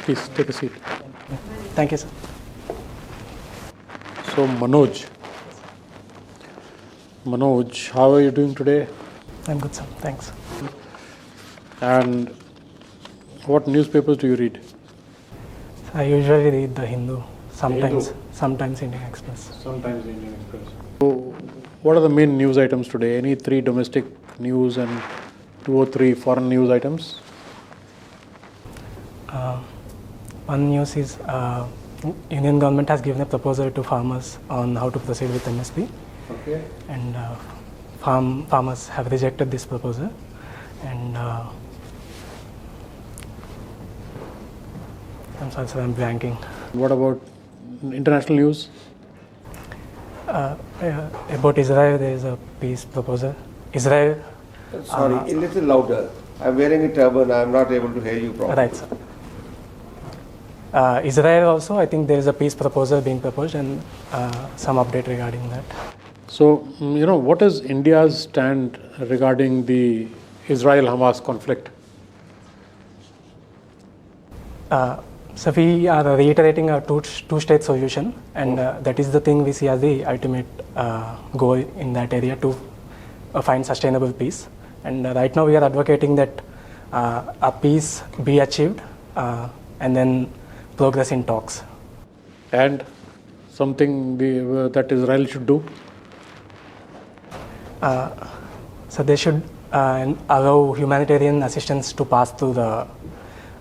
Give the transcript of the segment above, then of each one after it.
Please take a seat. Thank you, sir. So Manoj, how are you doing today? I'm good, sir. Thanks. And what newspapers do you read? I usually read the Hindu, sometimes Hindu? Indian Express. Sometimes Indian Express. So what are the main news items today? Any 3 domestic news and 2 or 3 foreign news items? One news is Indian government has given a proposal to farmers on how to proceed with MSP. Okay. And farmers have rejected this proposal. And I'm sorry, sir, I'm blanking. What about international news? About Israel, there is a peace proposal. Israel. Sorry, a little louder. I'm wearing a turban. I'm not able to hear you properly. Right, sir. Israel also, I think there is a peace proposal being proposed and some update regarding that. So, what is India's stand regarding the Israel-Hamas conflict? So we are reiterating a two-state solution, and that is the thing we see as the ultimate goal in that area to find sustainable peace. And right now we are advocating that a peace be achieved and then progress in talks. And something that Israel should do? So they should allow humanitarian assistance to pass through the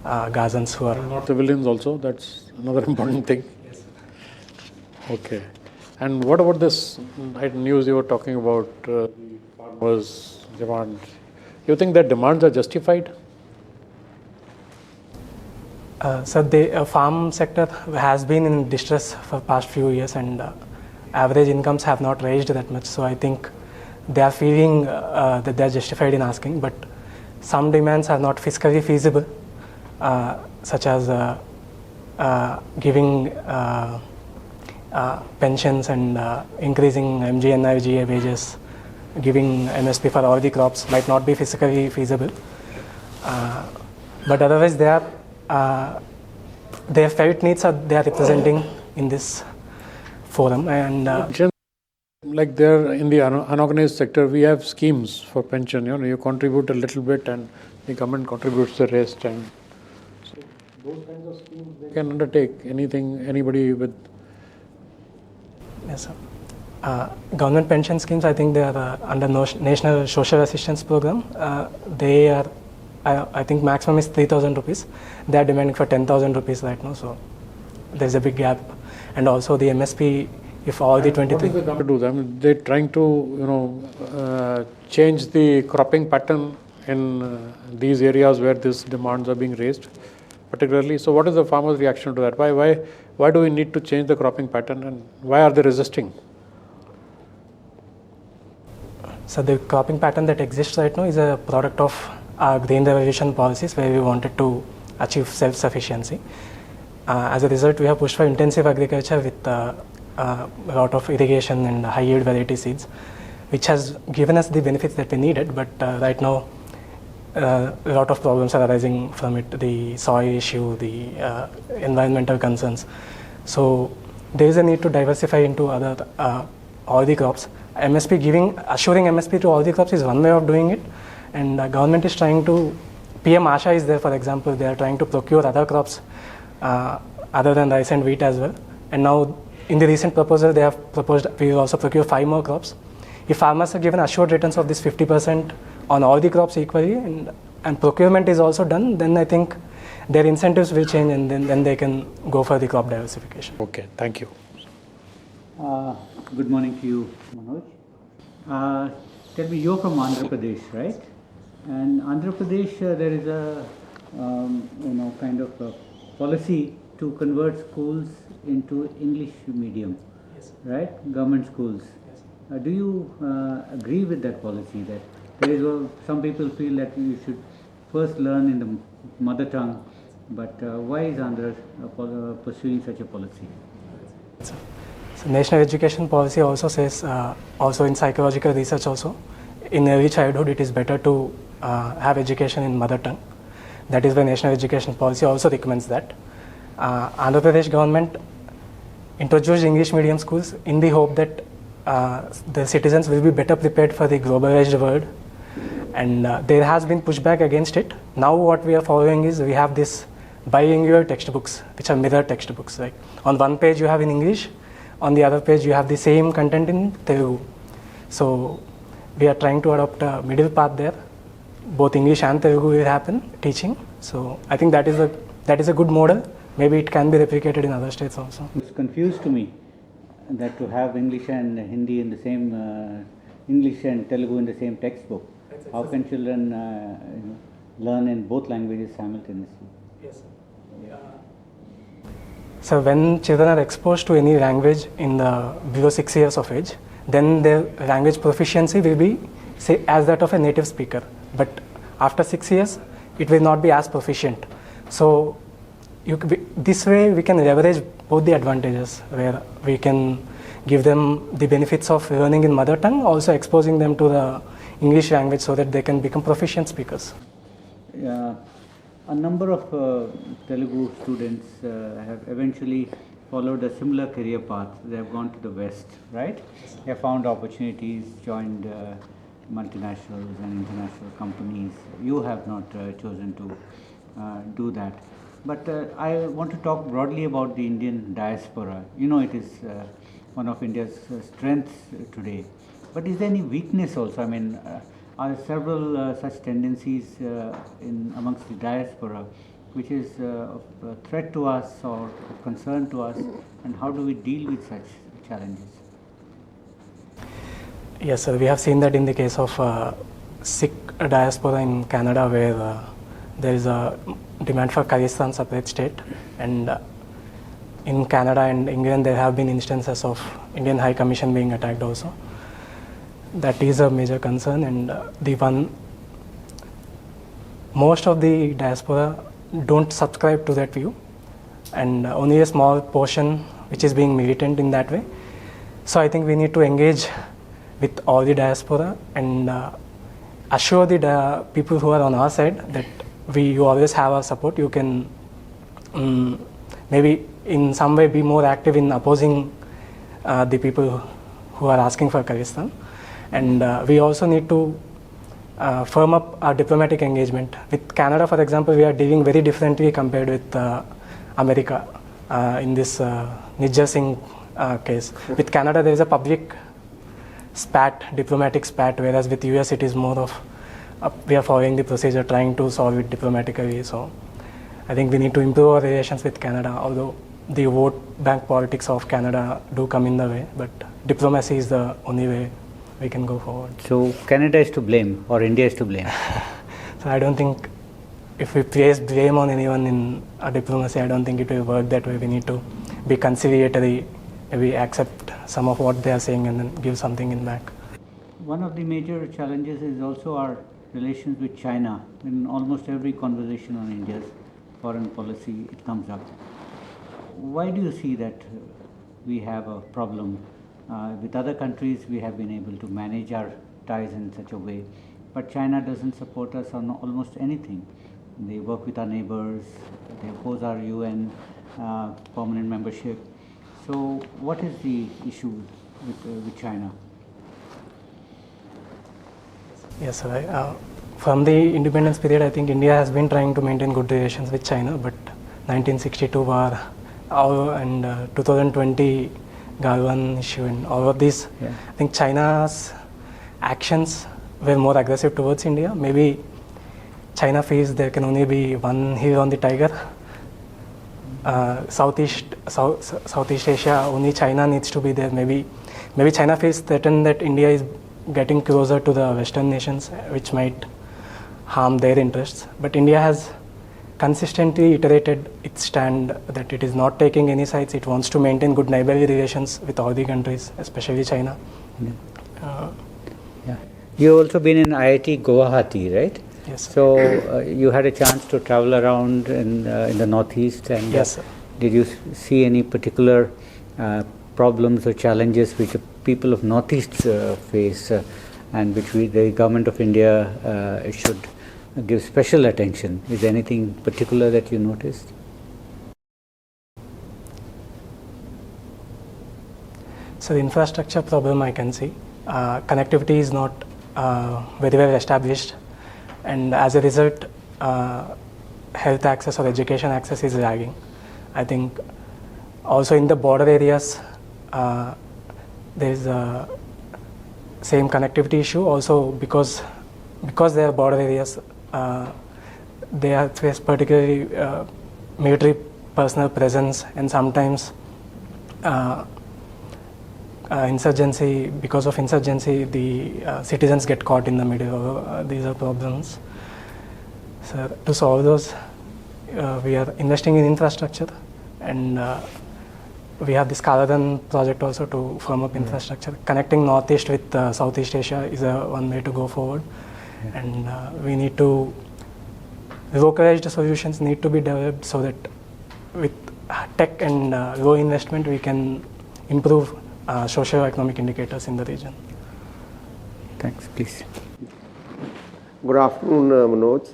Gazans who are not civilians also, that's another important thing. Yes. Okay. And what about this news you were talking about, the farmers' demand? You think that demands are justified? So the farm sector has been in distress for past few years, and average incomes have not raised that much. So I think they are feeling that they are justified in asking, but some demands are not fiscally feasible, such as giving pensions and increasing MGNRGA wages, giving MSP for all the crops might not be fiscally feasible. But otherwise, their felt needs they are representing in this forum. And like there in the unorganized sector, we have schemes for pension. You contribute a little bit, and the government contributes the rest, and so those kinds of schemes they can undertake anybody with. Yes, sir. Government pension schemes, I think they are under National Social Assistance Program. They are, I think maximum is 3,000 rupees. They are demanding for 10,000 rupees right now, so there is a big gap. And also the MSP, if all the 23. What is the government to do? I mean, they're trying to change the cropping pattern in these areas where these demands are being raised, particularly. So, what is the farmers' reaction to that? Why do we need to change the cropping pattern, and why are they resisting? So the cropping pattern that exists right now is a product of our green revolution policies, where we wanted to achieve self-sufficiency. As a result, we have pushed for intensive agriculture with a lot of irrigation and high yield variety seeds, which has given us the benefits that we needed. But right now, a lot of problems are arising from it: the soil issue, the environmental concerns. So there is a need to diversify into other all the crops. Assuring MSP to all the crops is one way of doing it, and government is trying to. PM Asha is there, for example. They are trying to procure other crops other than rice and wheat as well. And now, in the recent proposal, they have proposed we will also procure 5 more crops. If farmers are given assured returns of this 50% on all the crops equally, and procurement is also done, then I think their incentives will change, and then they can go for the crop diversification. Okay, thank you. Good morning to you, Manoj. Tell me, you're from Andhra Pradesh, right? And Andhra Pradesh, there is a kind of a policy to convert schools into English medium, Yes. right? Government schools. Yes. Do you agree with that policy? That there is some people feel that you should first learn in the mother tongue, but why is Andhra pursuing such a policy? So national education policy also says, also in psychological research also, in early childhood it is better to have education in mother tongue. That is why National Education Policy also recommends that. Andhra Pradesh government introduced English medium schools in the hope that the citizens will be better prepared for the globalized world, and there has been pushback against it. Now what we are following is we have this bilingual textbooks, which are mirror textbooks. Like on one page you have in English, on the other page you have the same content in Telugu. So we are trying to adopt a middle path there. Both English and Telugu will happen teaching. So I think that is a good model. Maybe it can be replicated in other states also. It's confused to me that to have English and Hindi in the same, English and Telugu in the same textbook. How can children learn in both languages simultaneously? Yes. So when children are exposed to any language in the below 6 years of age, then their language proficiency will be say as that of a native speaker. But after 6 years, it will not be as proficient. So this way we can leverage both the advantages, where we can give them the benefits of learning in mother tongue, also exposing them to the English language so that they can become proficient speakers. A number of Telugu students have eventually followed a similar career path. They have gone to the West, right? They have found opportunities, joined multinationals and international companies. You have not chosen to do that. But I want to talk broadly about the Indian diaspora. You know, it is one of India's strengths today. But is there any weakness also? I mean, are several such tendencies amongst the diaspora, which is of a threat to us or of concern to us, and how do we deal with such challenges? Yes, sir. We have seen that in the case of Sikh diaspora in Canada, where there is a demand for Kyrgyzstan separate state, and in Canada and England there have been instances of Indian High Commission being attacked also. That is a major concern, and most of the diaspora don't subscribe to that view, and only a small portion which is being militant in that way. So I think we need to engage with all the diaspora and assure the people who are on our side that you always have our support. You can maybe in some way be more active in opposing the people who are asking for Kyrgyzstan. And we also need to firm up our diplomatic engagement. With Canada, for example, we are dealing very differently compared with America in this Nijjar Singh case. With Canada, there is a public spat, diplomatic spat, whereas with US it is more of we are following the procedure, trying to solve it diplomatically. So I think we need to improve our relations with Canada, although the vote bank politics of Canada do come in the way, but diplomacy is the only way we can go forward. So Canada is to blame or India is to blame? So I don't think if we place blame on anyone in a diplomacy, I don't think it will work that way. We need to be conciliatory, maybe accept some of what they are saying and then give something in back. One of the major challenges is also our relations with China. In almost every conversation on India's foreign policy, it comes up. Why do you see that we have a problem? With other countries, we have been able to manage our ties in such a way, but China doesn't support us on almost anything. They work with our neighbors, they oppose our UN permanent membership. So what is the issue with China? Yes, sir. From the independence period, I think India has been trying to maintain good relations with China, but 1962 war and 2020 Galwan issue and all of this, I think China's actions were more aggressive towards India. Maybe China feels there can only be one hill on the tiger. Southeast Asia, only China needs to be there. Maybe China feels threatened that India is getting closer to the Western nations, which might harm their interests. But India has consistently iterated its stand that it is not taking any sides. It wants to maintain good neighborly relations with all the countries, especially China. You've also been in IIT Guwahati, right? Yes, sir. So you had a chance to travel around in the Northeast, and yes, sir. Did you see any particular problems or challenges which the people of Northeast face and which the government of India should give special attention? Is there anything particular that you noticed? So the infrastructure problem I can see, connectivity is not very well established, and as a result, health access or education access is lagging. I think also in the border areas, there is a same connectivity issue. Also because they are border areas, they have faced particularly military personnel presence, and sometimes insurgency. Because of insurgency, the citizens get caught in the middle. These are problems. So to solve those, we are investing in infrastructure, and we have this Kaladan project also to firm up infrastructure. Connecting Northeast with Southeast Asia is one way to go forward, and we need to localized solutions need to be developed so that with tech and low investment we can improve socio-economic indicators in the region. Thanks, please. Good afternoon, Manoj.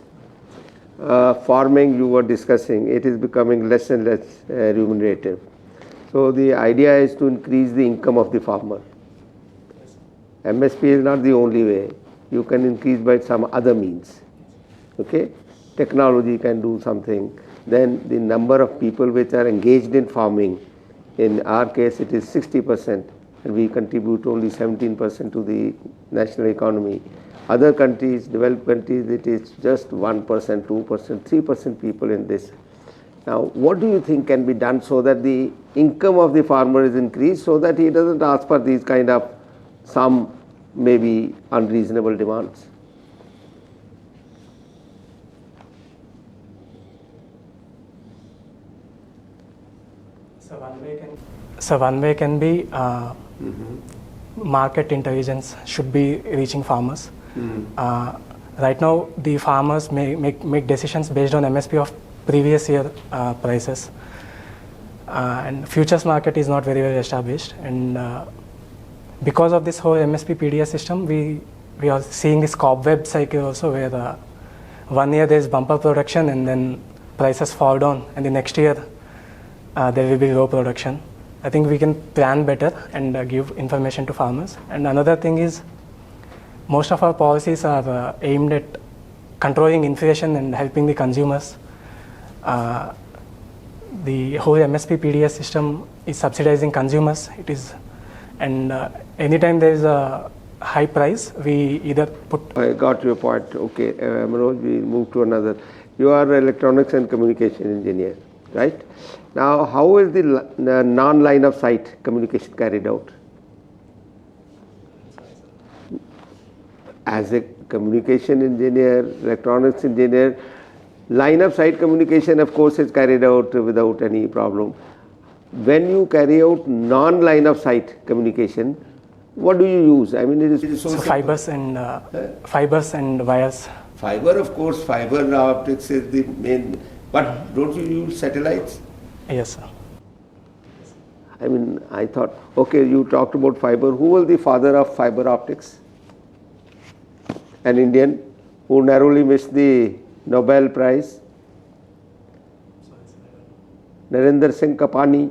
Farming you were discussing, it is becoming less and less remunerative. So the idea is to increase the income of the farmer. MSP is not the only way. You can increase by some other means. Okay? Technology can do something. Then the number of people which are engaged in farming, in our case it is 60%, and we contribute only 17% to the national economy. Other countries, developed countries, it is just 1%, 2%, 3% people in this. Now, what do you think can be done so that the income of the farmer is increased, so that he doesn't ask for these kind of some maybe unreasonable demands? So one way can be market intelligence should be reaching farmers. Right now, the farmers make decisions based on MSP of previous year prices, and futures market is not very well established. And because of this whole MSP PDS system, we are seeing this cobweb cycle also, where 1 year there is bumper production and then prices fall down, and the next year there will be low production. I think we can plan better and give information to farmers. And another thing is, most of our policies are aimed at controlling inflation and helping the consumers. The whole MSP PDS system is subsidizing consumers. It is, and anytime there is a high price, we either put. I got your point. Okay, Manoj, we move to another. You are an electronics and communication engineer, right? Now, how is the non-line of sight communication carried out? As a communication engineer, electronics engineer, line of sight communication, of course, is carried out without any problem. When you carry out non-line of sight communication, what do you use? I mean, it is so fibers and wires. Fiber, of course, fiber optics is the main. But don't you use satellites? Yes, sir. I mean, I thought, okay, you talked about fiber. Who was the father of fiber optics? An Indian who narrowly missed the Nobel Prize. Narendra Singh Kapani.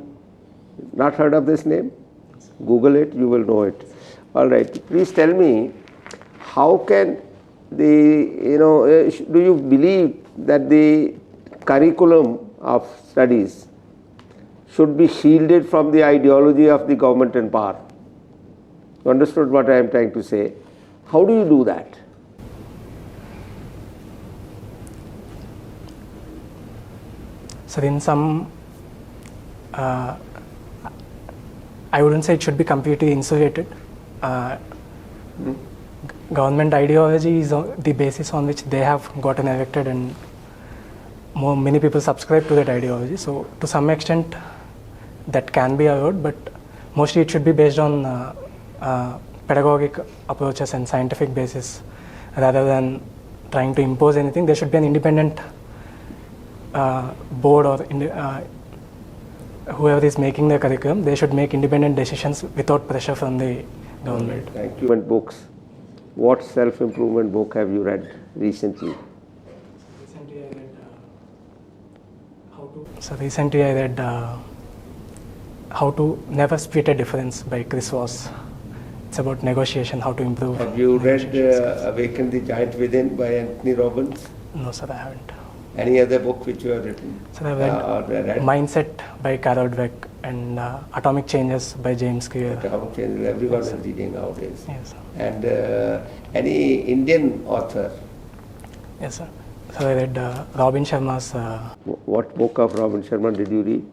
Not heard of this name? Google it, you will know it. All right. Please tell me, how can do you believe that the curriculum of studies should be shielded from the ideology of the government in power? You understood what I am trying to say? How do you do that? So in some, I wouldn't say it should be completely insulated. Government ideology is the basis on which they have gotten elected, and many people subscribe to that ideology. So to some extent, that can be allowed, but mostly it should be based on pedagogic approaches and scientific basis, rather than trying to impose anything. There should be an independent board or whoever is making the curriculum. They should make independent decisions without pressure from the government. Thank you. Books. What self-improvement book have you read recently? So recently I read How to Never Split a Difference by Chris Voss. It's about negotiation, how to improve. Have you read negotiations. Awaken the Giant Within by Anthony Robbins? No, sir, I haven't. Any other book which you have written? So I've read Mindset by Carol Dweck and Atomic Changes by James Clear. Atomic Changes, everyone is reading nowadays. Yes, sir. And any Indian author? Yes, sir. So I read Robin Sharma's What book of Robin Sharma did you read?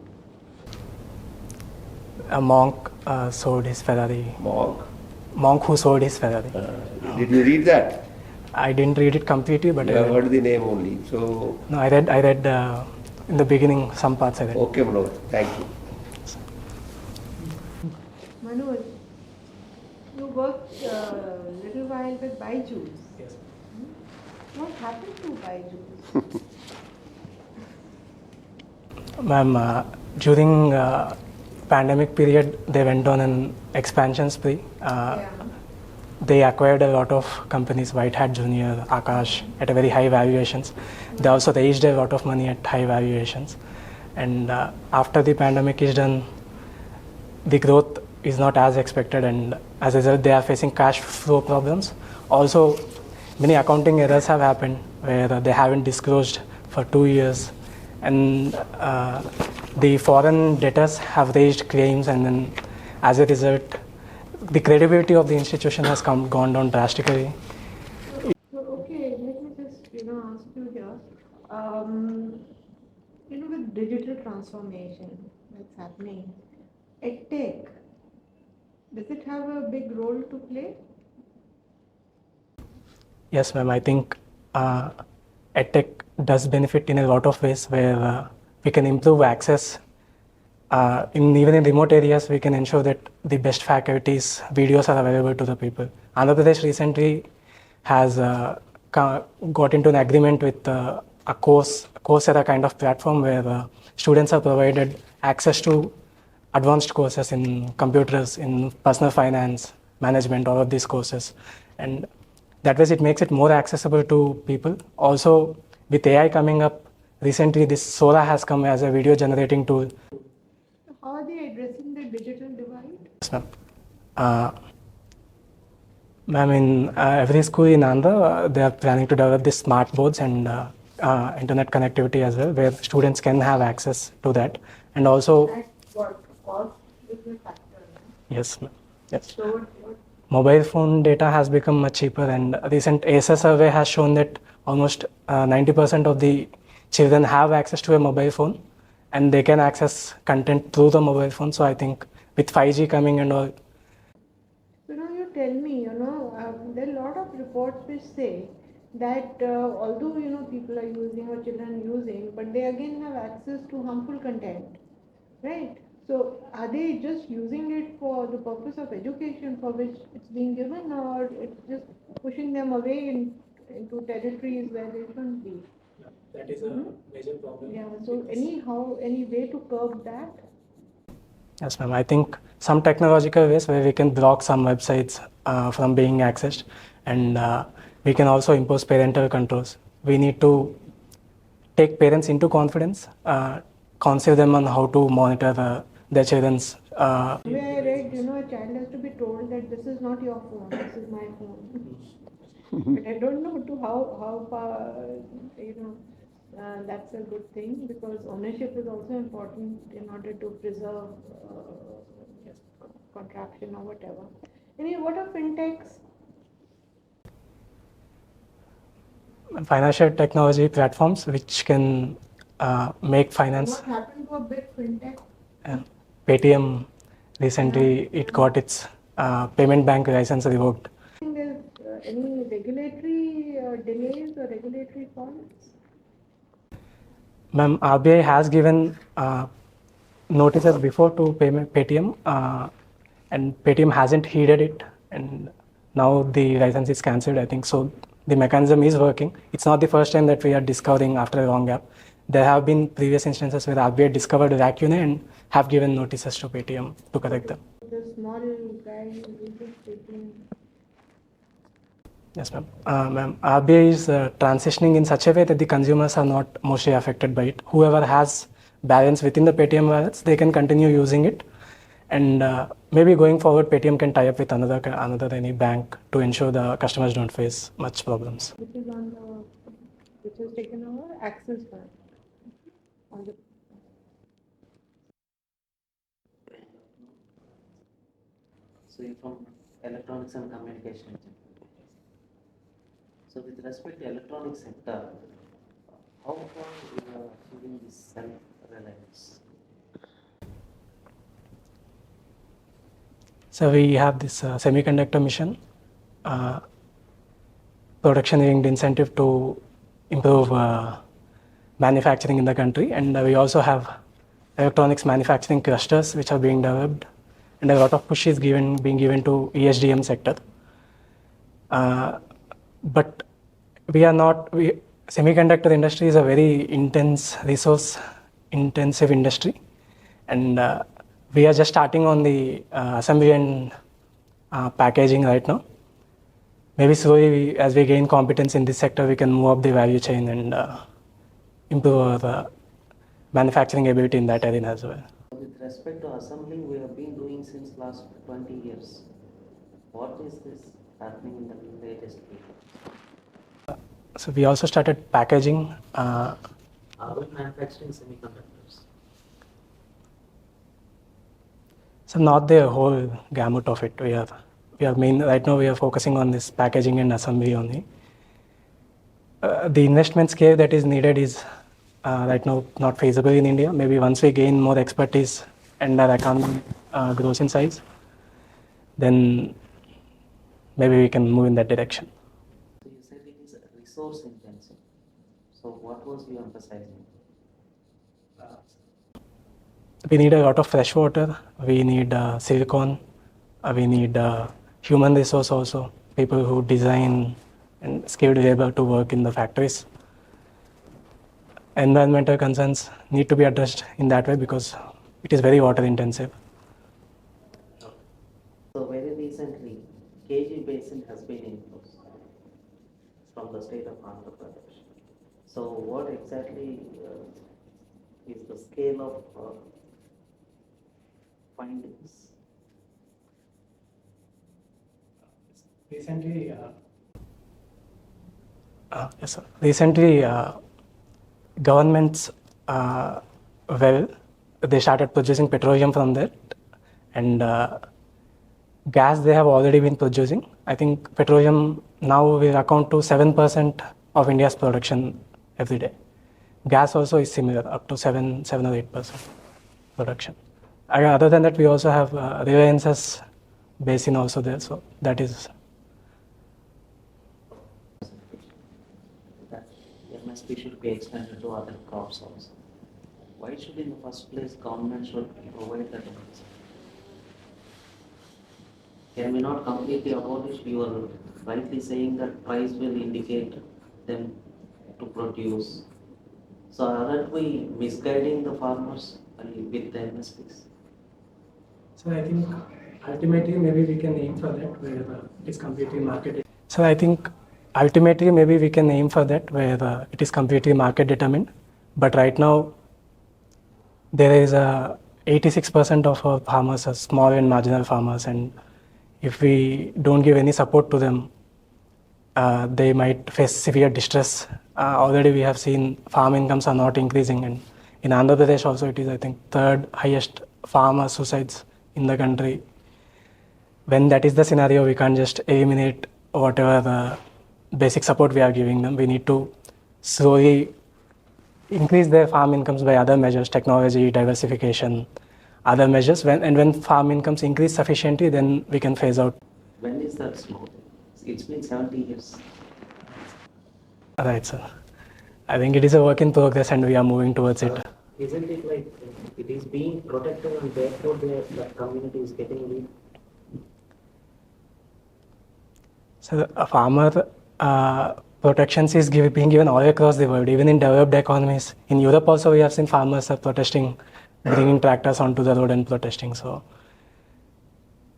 A Monk Sold His Ferrari. Monk Who Sold His Ferrari. Did you read that? I didn't read it completely, but You I have read. heard the name only. So No, I read in the beginning some parts I read. okay, Manoj, thank you. Manoj, you worked a little while with Byju's. Yes. What happened to Byju's? Ma'am, during pandemic period, they went on an expansion spree. Yeah. They acquired a lot of companies, White Hat Junior, Akash, at a very high valuations. They also raised a lot of money at high valuations. And after the pandemic is done, the growth is not as expected, and as a result, they are facing cash flow problems. Also, many accounting errors have happened where they haven't disclosed for 2 years, and the foreign debtors have raised claims, and then as a result, the credibility of the institution has gone down drastically. So, okay, let me just, ask you here. With digital transformation that's happening, EdTech, does it have a big role to play? Yes, ma'am. I think EdTech does benefit in a lot of ways where we can improve access. Even in remote areas, we can ensure that the best faculties, videos are available to the people. Andhra Pradesh recently has got into an agreement with a Coursera kind of platform where students are provided access to advanced courses in computers, in personal finance, management, all of these courses. And that way it makes it more accessible to people. Also, with AI coming up, recently this Sora has come as a video generating tool. How are they addressing the digital divide? Yes, ma'am. Ma'am, in every school in Andhra, they are planning to develop these smart boards and internet connectivity as well, where students can have access to that. And also, At what cost is a factor? yes, ma'am. Yes. So, what Mobile phone data has become much cheaper, and a recent ASA survey has shown that almost 90% of the children have access to a mobile phone, and they can access content through the mobile phone. So I think with 5G coming and all. So now you tell me, there are a lot of reports which say that although, people are using or children using, but they again have access to harmful content, right? So are they just using it for the purpose of education for which it's being given, or it's just pushing them away into territories where they shouldn't be? That is a major problem. Yeah, so any way to curb that? Yes, ma'am. I think some technological ways where we can block some websites from being accessed, and we can also impose parental controls. We need to take parents into confidence, counsel them on how to monitor their children's. Where I read, a child has to be told that this is not your phone, this is my phone. But I don't know how far, that's a good thing, because ownership is also important in order to preserve contraption or whatever. What are fintechs? Financial technology platforms which can make finance. What happened to a big fintech? Paytm recently it got its payment bank license revoked. There's any regulatory delays or regulatory faults? Ma'am, RBI has given notices before to Paytm, and Paytm hasn't heeded it, and now the license is cancelled, I think. So the mechanism is working. It's not the first time that we are discovering after a long gap. There have been previous instances where RBI discovered a lacuna and have given notices to Paytm to correct them. The small guy is just taking. Yes, ma'am. Ma'am, RBI is transitioning in such a way that the consumers are not mostly affected by it. Whoever has balance within the Paytm wallets, they can continue using it. And maybe going forward, Paytm can tie up with another any bank to ensure the customers don't face much problems. Which is on the, which is taken over Axis Bank. On the, So you're from electronics and communication. So with respect to electronic sector, how far we are achieving this self-reliance? So we have this semiconductor mission, production-linked incentive to improve manufacturing in the country, and we also have electronics manufacturing clusters which are being developed, and a lot of push is being given to ESDM sector. But semiconductor industry is a very intense, resource-intensive industry, and we are just starting on the assembly and packaging right now. Maybe slowly, as we gain competence in this sector, we can move up the value chain and improve our manufacturing ability in that area as well. With respect to assembling, we have been doing since last 20 years. What is this happening in the latest period? So we also started packaging. Are we manufacturing semiconductors? So not the whole gamut of it. Right now we are focusing on this packaging and assembly only. The investment scale that is needed is right now not feasible in India. Maybe once we gain more expertise and our economy grows in size, then maybe we can move in that direction. So you said it is resource intensive. So what was you emphasizing? We need a lot of fresh water, we need silicon, we need human resource also, people who design and skilled labor to work in the factories. Environmental concerns need to be addressed in that way because it is very water intensive. So very recently, KG Basin has been imposed from the state of Andhra Pradesh. So what exactly is the scale of findings? Recently, governments they started producing petroleum from that, and gas they have already been producing. I think petroleum now will account to 7% of India's production every day. Gas also is similar, up to 7 or 8% production. Other than that, we also have Reliance's basin also there, so that is. That MSP should be extended to other crops also. Why should in the first place government should provide that incentive? Can we not completely abolish? You are rightly saying that price will indicate them to produce. So aren't we misguiding the farmers with the MSPs? So I think ultimately maybe we can aim for that where it is completely market. So I think ultimately maybe we can aim for that where it is completely market determined. But right now there is 86% of our farmers are small and marginal farmers, and if we don't give any support to them, they might face severe distress. Already we have seen farm incomes are not increasing, and in Andhra Pradesh also it is, I think, third highest farmer suicides in the country. When that is the scenario, we can't just eliminate whatever the basic support we are giving them. We need to slowly increase their farm incomes by other measures, technology, diversification, other measures. When farm incomes increase sufficiently, then we can phase out. When is that slow? It's been 70 years. Right, sir. I think it is a work in progress and we are moving towards it. Isn't it like it is being protected and therefore the community is getting weak? So a farmer protections is being given all across the world, even in developed economies. In Europe also we have seen farmers are protesting, bringing tractors onto the road and protesting. So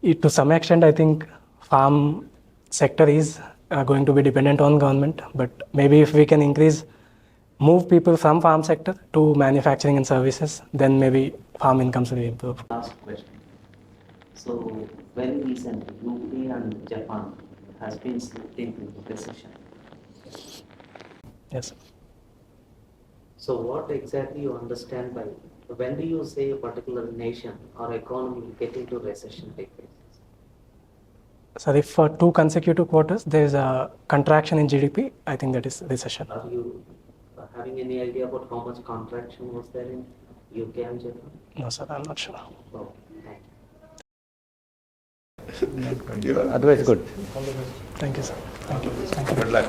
to some extent I think farm sector is going to be dependent on government, but maybe if we can increase move people from farm sector to manufacturing and services, then maybe farm incomes will improve. Last question. So very recently, UK and Japan has been slipped into recession. Yes. So what exactly you understand by, when do you say a particular nation or economy will get into recession take place? So if for 2 consecutive quarters there is a contraction in GDP, I think that is recession. Are you having any idea about how much contraction was there in UK and Japan? No, sir, I'm not sure. Oh, thank you. Otherwise, good. Thank you, sir. Thank you. Good luck.